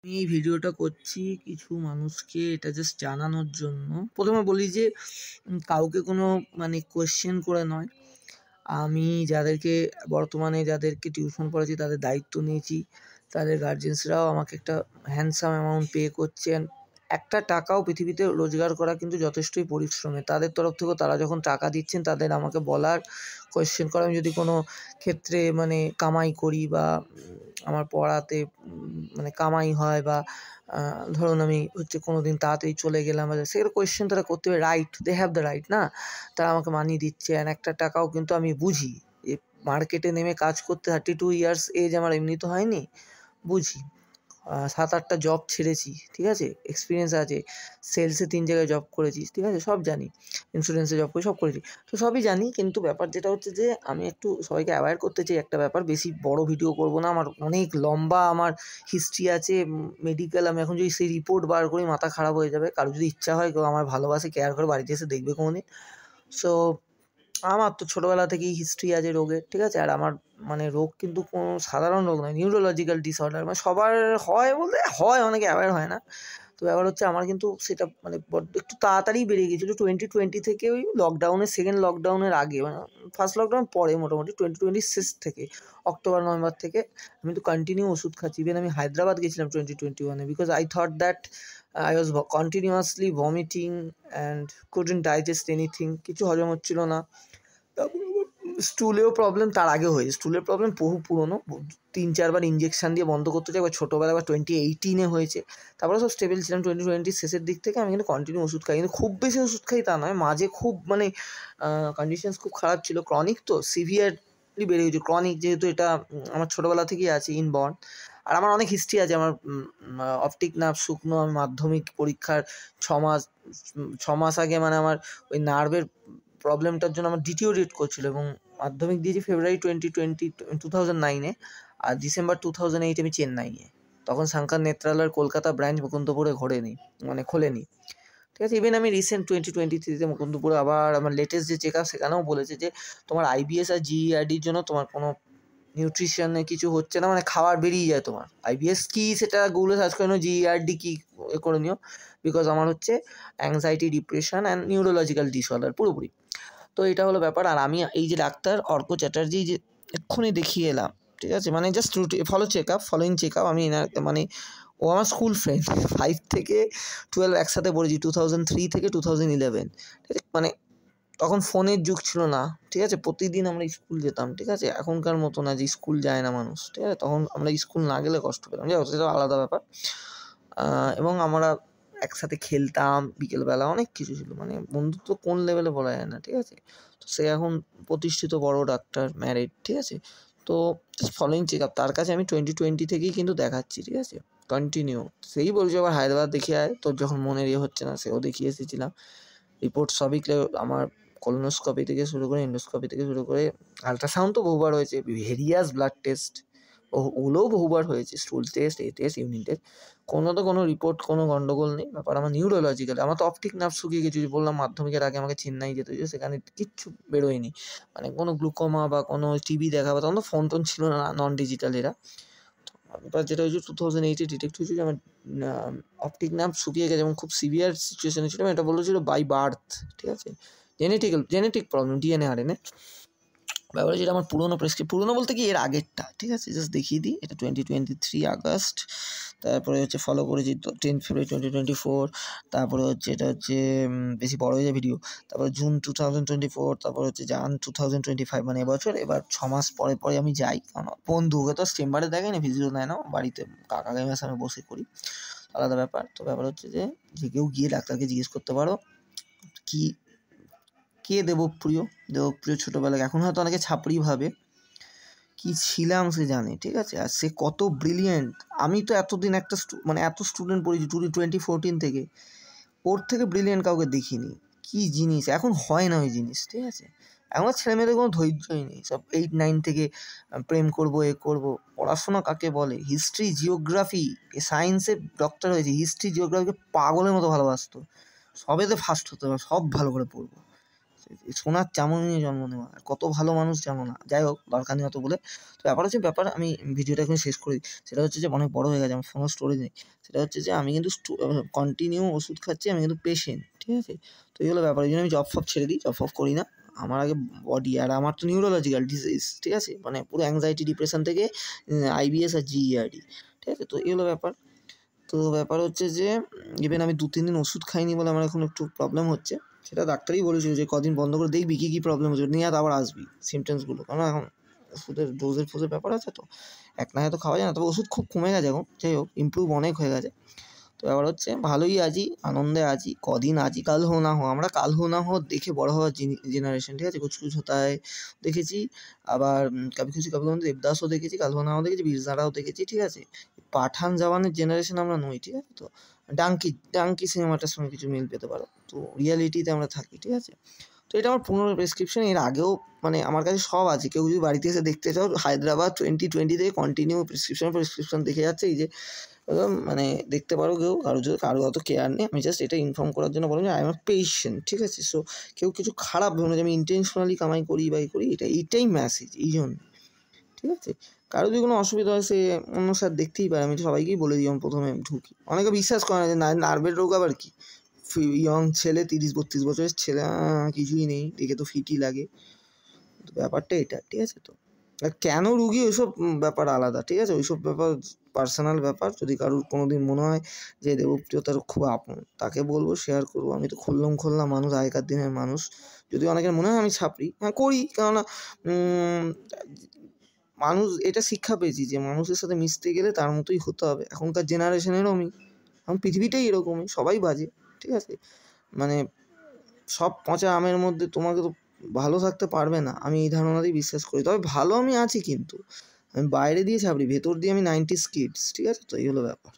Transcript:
আমি এই ভিডিওটা করছি কিছু মানুষকে এটা জাস্ট জানানোর জন্য। প্রথমে বলি যে কাউকে কোনো কোয়েশ্চেন করে নয়। আমি যাদেরকে টিউশন পড়াচ্ছি তাদের দায়িত্ব নিয়েছি। তাদের গার্জেন্সরাও আমাকে একটা হ্যান্ডসাম অ্যামাউন্ট পে করছেন। একটা টাকাও পৃথিবীতে রোজগার করা কিন্তু যথেষ্টই পরিশ্রমের। তাদের তরফ থেকেও তারা যখন টাকা দিচ্ছেন তাদের আমাকে বলার, কোয়েশ্চেন করা, আমি যদি কোনো ক্ষেত্রে কামাই করি বা আমার পড়াতে কামাই হয় বা ধরুন আমি কোনোদিন তাড়াতাড়ি চলে গেলাম বা সেগুলো কোয়েশ্চেন তারা করতে পারে, right, they have the right না? তারা আমাকে মানিয়ে দিচ্ছে অ্যান্ড একটা টাকাও কিন্তু আমি বুঝি যে মার্কেটে নেমে কাজ করতে 32 ইয়ার্স এজ আমার এমনি তো হয়নি, বুঝি। 7-8টা জব ছেড়েছি, ঠিক আছে, এক্সপিরিয়েন্স আছে, সেলসে 3 জায়গায় জব করেছি, ঠিক আছে, সব জানি, ইন্স্যুরেন্সে জব করে সব করেছি, তো সবই জানি। কিন্তু ব্যাপার যেটা হচ্ছে যে আমি একটু সবাইকে অ্যাওয়্যার করতে চাই একটা ব্যাপার, বেশি বড় ভিডিও করবো না, আমার অনেক লম্বা আমার হিস্ট্রি আছে মেডিকেল। আমি এখন যদি সেই রিপোর্ট বার করি মাথা খারাপ হয়ে যাবে। কারো যদি ইচ্ছা হয়, কেউ আমার ভালোবাসে, কেয়ার করে, বাড়িতে এসে দেখবে কোনোদিন। সো আমার তো ছোটোবেলা থেকেই হিস্ট্রি আছে রোগের, ঠিক আছে। আর আমার রোগ কিন্তু কোনো সাধারণ রোগ নয়, নিউরোলজিক্যাল ডিসঅর্ডার। সবার হয় বলতে হয়, অনেকে অ্যাওয়্যার হয় না। তো ব্যাপার হচ্ছে আমার কিন্তু সেটা বড্ড একটু তাড়াতাড়ি বেড়ে গিয়েছিলো 2020 থেকে, ওই লকডাউনের সেকেন্ড লকডাউনের আগে, ফার্স্ট লকডাউন পরে, মোটামুটি 2020 শেষ থেকে, অক্টোবর নভেম্বর থেকে আমি তো কন্টিনিউ ওষুধ খাচ্ছি। ইভেন আমি হায়দ্রাবাদ গেছিলাম 2021-এ, because I thought that I was continuously vomiting and couldn't digest anything, কিছু হজম হচ্ছিল না। তারপর স্টুলেও প্রবলেম তার আগে হয়েছে, স্টুলের প্রবলেম বহু পুরনো, 3-4বার ইঞ্জেকশান দিয়ে বন্ধ করতে চাই, একবার ছোটোবেলা, আবার 2018-এ হয়েছে। তারপরে সব স্টেবল ছিলাম। 2020 শেষের দিক থেকে আমি কিন্তু কন্টিনিউ ওষুধ খাই, কিন্তু খুব বেশি ওষুধ খাই তা নয়, মাঝে খুব কন্ডিশনস খুব খারাপ ছিল, ক্রনিক তো সিভিয়ারলি বেড়ে গেছে। ক্রনিক যেহেতু এটা আমার ছোটোবেলা থেকেই আছে, ইনবর্ন। আর আমার অনেক হিস্ট্রি আছে, আমার অপটিক নার্ভ শুকনো, আমি মাধ্যমিক পরীক্ষার 6 মাস আগে আমার ওই নার্ভের প্রবলেমটার জন্য আমার ডিটিওরিয়েট করছিল, এবং মাধ্যমিক দিয়েছি ফেব্রুয়ারি 2009-এ, আর ডিসেম্বর 2008 আমি চেন্নাইয়ে। তখন শঙ্কর নেত্রালয়ের কলকাতা ব্রাঞ্চ মুকুন্দপুরে খোলেনি, ঠিক আছে। ইভেন আমি রিসেন্ট 2023-তে মুকুন্দপুরে আবার আমার লেটেস্ট যে চেক আপ, সেখানেও বলেছে যে তোমার IBS আর GERDর জন্য তোমার কোনো নিউট্রিশনে কিছু হচ্ছে না, খাবার বেরিয়ে যায় তোমার। IBS কী সেটা গুগলে সার্চ করে নিও, GERD কী করে নিও, বিকজ আমার হচ্ছে anxiety, depression and neurological disorder পুরোপুরি। তো এটা হলো ব্যাপার। আর আমি এই যে ডাক্তার অর্ক চ্যাটার্জি যে এক্ষুনি দেখিয়ে এলাম, ঠিক আছে, জাস্ট ফলোইং চেক আপ, আমি ও আমার স্কুল ফ্রেন্ড, 5 থেকে 12 একসাথে পড়েছি, 2003 থেকে 2011, ঠিক আছে। তখন ফোনের যুগ ছিল না, ঠিক আছে, প্রতিদিন আমরা স্কুল যেতাম, ঠিক আছে, এখনকার মতো না যে স্কুল যায় না মানুষ, ঠিক আছে। তখন আমরা স্কুল না গেলে কষ্ট পেতাম, যাই হোক, সেটা আলাদা ব্যাপার। এবং আমরা একসাথে খেলতাম বিকেলবেলা, অনেক কিছু ছিল, বন্ধুত্ব কোন লেভেলে বলা যায় না, ঠিক আছে। তো সে এখন প্রতিষ্ঠিত বড় ডাক্তার, ম্যারিড, ঠিক আছে। তো ফলোইং চেক আপ তার কাছে আমি 2020 থেকেই কিন্তু দেখাচ্ছি, ঠিক আছে, কন্টিনিউ। সেই বলছে আবার হায়দ্রাবাদ দেখিয়ে আয়, তোর যখন মনের হচ্ছে না, সেও দেখিয়ে এসেছিলাম। রিপোর্ট সবই আমার কোলোনোস্কোপি থেকে শুরু করে, এন্ডোস্কোপি থেকে শুরু করে, আল্ট্রাসাউন্ড তো বহুবার হয়েছে, ভেরিয়াস ব্লাড টেস্ট ওগুলোও বহুবার হয়েছে, স্টুল টেস্ট, ইউরিন টেস্ট, কোনো রিপোর্ট, কোনো গন্ডগোল নেই। ব্যাপার আমার নিউরোলজিক্যাল, আমার তো অপটিক নার্ভ শুকিয়ে গেছে, বললাম মাধ্যমিকের আগে আমাকে চেন্নাই যেতে হয়েছে, সেখানে কিচ্ছু বেরোয়নি, কোনো গ্লুকোমা বা কোনো টিভি দেখা, বা তখন তো ফোন টোন ছিল না, নন ডিজিটাল এরা। এবার যেটা হয়েছে 2008-এ ডিটেক্ট হয়েছে যে আমার অপটিক নার্ভ শুকিয়ে গেছে, এবং খুব সিভিয়ার সিচুয়েশনে ছিল। এটা বলেছিল বাই বার্থ, ঠিক আছে, জেনেটিক প্রবলেম, DNA RNA। ব্যাপারে যেটা আমার পুরোনো বলতে কি এর আগেরটা, ঠিক আছে, জাস্ট দেখিয়ে দিই। এটা 2023 আগস্ট, তারপরে হচ্ছে ফলো করেছি 10 ফেব্রুয়ারি 2024, তারপরে হচ্ছে এটা হচ্ছে বেশি বড় হয়ে যায় ভিডিও, তারপরে জুন 2024, তারপর হচ্ছে জান 2025, এবছর। এবার 6 মাস পরে আমি যাই, কারণ বন্ধুকে তো চেম্বারে দেখাই না, ভিজিটও নেয় না, বাড়িতে কাকা কাকিমার সামনে বসে করি, আলাদা ব্যাপার। তো ব্যাপার হচ্ছে যে কেউ গিয়ে ডাক্তারকে জিজ্ঞেস করতে পারো কে দেবপ্রিয় ছোটোবেলায়, এখন হয়তো অনেকে ছাপড়ি ভাবে, কি ছিলাম সে জানে, ঠিক আছে। আর সে কত ব্রিলিয়েন্ট, আমি তো এতদিন এত স্টুডেন্ট পড়েছি 2014 থেকে, ওর থেকে ব্রিলিয়েন্ট কাউকে দেখিনি। কি জিনিস, এখন হয় না ওই জিনিস, ঠিক আছে। এখন ছেলেমেয়েদের কোনো ধৈর্যই নেই, সব 8-9 থেকে প্রেম করবো, করবো। পড়াশোনা কাকে বলে, হিস্ট্রি, জিওগ্রাফি, সায়েন্সে ডক্টর হয়েছে, হিস্ট্রি জিওগ্রাফিকে পাগলের মতো ভালোবাসতো, সবেতে ফার্স্ট হতে হবে, সব ভালো করে পড়বো। সোনার চামচ নিয়ে জন্ম নেওয়া, আর কত ভালো মানুষ জানো না। যাই হোক, দরকার নেই অত বলে। তো ব্যাপার আমি ভিডিওটা এখন শেষ করে দিই। সেটা হচ্ছে যে অনেক বড় হয়ে গেছে, আমার ফোনেও স্টোরেজ নেই। সেটা হচ্ছে যে আমি কিন্তু কন্টিনিউ ওষুধ খাচ্ছি, আমি কিন্তু পেশেন্ট, ঠিক আছে? তো এই হলো ব্যাপার। এই জন্য আমি জব ফব ছেড়ে দিই, জব ফব করি না। আমার আগে বডি, আর আমার তো নিউরোলজিক্যাল ডিজিজ, ঠিক আছে? মানে পুরো অ্যাংজাইটি ডিপ্রেশন থেকে আইবিএস আর জিইআরডি, ঠিক আছে? তো এই হলো ব্যাপার। তো ব্যাপার হচ্ছে যে ইভেন আমি 2-3 দিন ওষুধ খাইনি বলে আমার এখন একটু প্রবলেম হচ্ছে। সেটা ডাক্তারই বলেছিল যে কদিন বন্ধ করে দেখবি কী প্রবলেম হচ্ছে, নিয়ে আবার আসবি সিমটমসগুলো। কারণ এখন ওষুধের ডোজের ফোজের ব্যাপার আছে তো, এক না তো খাওয়া যায় না। তবে ওষুধ খুব কমে গেছে এখন, যাই হোক ইমপ্রুভ অনেক হয়ে গেছে। তো ব্যাপার হচ্ছে ভালোই আছি, আনন্দে আছি, কদিন আছি কাল হো না হো। আমরা কাল হো না হো দেখে বড় হওয়ার জেনারেশন, ঠিক আছে? কুছ কুছ হোতা হ্যায় দেখেছি, আবার কভি খুশি কভি গম দেবদাসও দেখেছি, কাল হো না হো দেখেছি, বীরজারাও দেখেছি, ঠিক আছে? পাঠান জওয়ানের জেনারেশন আমরা নই, ঠিক আছে? তো ডাঙ্কি সিনেমাটার সঙ্গে কিছু মিল পেতে পারো। তো রিয়ালিটিতে আমরা থাকি, ঠিক আছে? তো এটা আমার 15 প্রেসক্রিপশন। এর আগেও মানে আমার কাছে সব আছে। কেউ যদি বাড়িতে এসে দেখতে চাও, হায়দ্রাবাদ 2020 থেকে কন্টিনিউ প্রেসক্রিপশন দেখে যাচ্ছে। এই যে মানে দেখতে পারো কেউ, কারো অত কেয়ার নেই। আমি জাস্ট এটা ইনফর্ম করার জন্য বললাম যে আই এম আ পেশেন্ট, ঠিক আছে? সো কেউ কিছু খারাপ ভেবো না যে আমি ইন্টেনশনালি কামাই করি বা করি, এইটাই মেসেজ, এই জন্য, ঠিক আছে? কারো যদি কোনো অসুবিধা হয় সে অন্য স্যার দেখতেই পারে। আমি তো সবাইকেই বলে দিই, আমি প্রথমে ঢুকি। অনেকে বিশ্বাস করে না যে নার্ভের রোগ আবার কি, ইয়ং ছেলে 30-32 বছরের ছেলে, কিছুই নেই, দেখে তো ফিটই লাগে। তো ব্যাপারটা এটা, ঠিক আছে? তো আর কেন রুগী ওইসব ব্যাপার আলাদা, ঠিক আছে? ওইসব ব্যাপার পার্সোনাল ব্যাপার। যদি কারোর কোনো দিন মনে হয় যে দেবপ্রিয় তার খুব আপন, তাকে বলবো, শেয়ার করবো। আমি তো খোল্লা মানুষ, আগেকার দিনের মানুষ। যদি অনেকের মনে হয় আমি ছাপড়ি, হ্যাঁ করি, কেননা মানুষ, এটা শিক্ষা পেয়েছি যে মানুষের সাথে মিশতে গেলে তার মতোই হতে হবে। এখনকার জেনারেশনেরও আমি, এখন পৃথিবীটাই এরকমই, সবাই বাজে, ঠিক আছে? মানে সব পচা আমের মধ্যে তোমাকে তো ভালো থাকতে পারবে না, আমি এই ধারণাতেই বিশ্বাস করি। তবে ভালো আমি আছি, কিন্তু আমি বাইরে দিয়ে ছাপড়ি, ভেতর দিয়ে আমি 90s কিডস, ঠিক আছে? তো এই হলো ব্যাপার।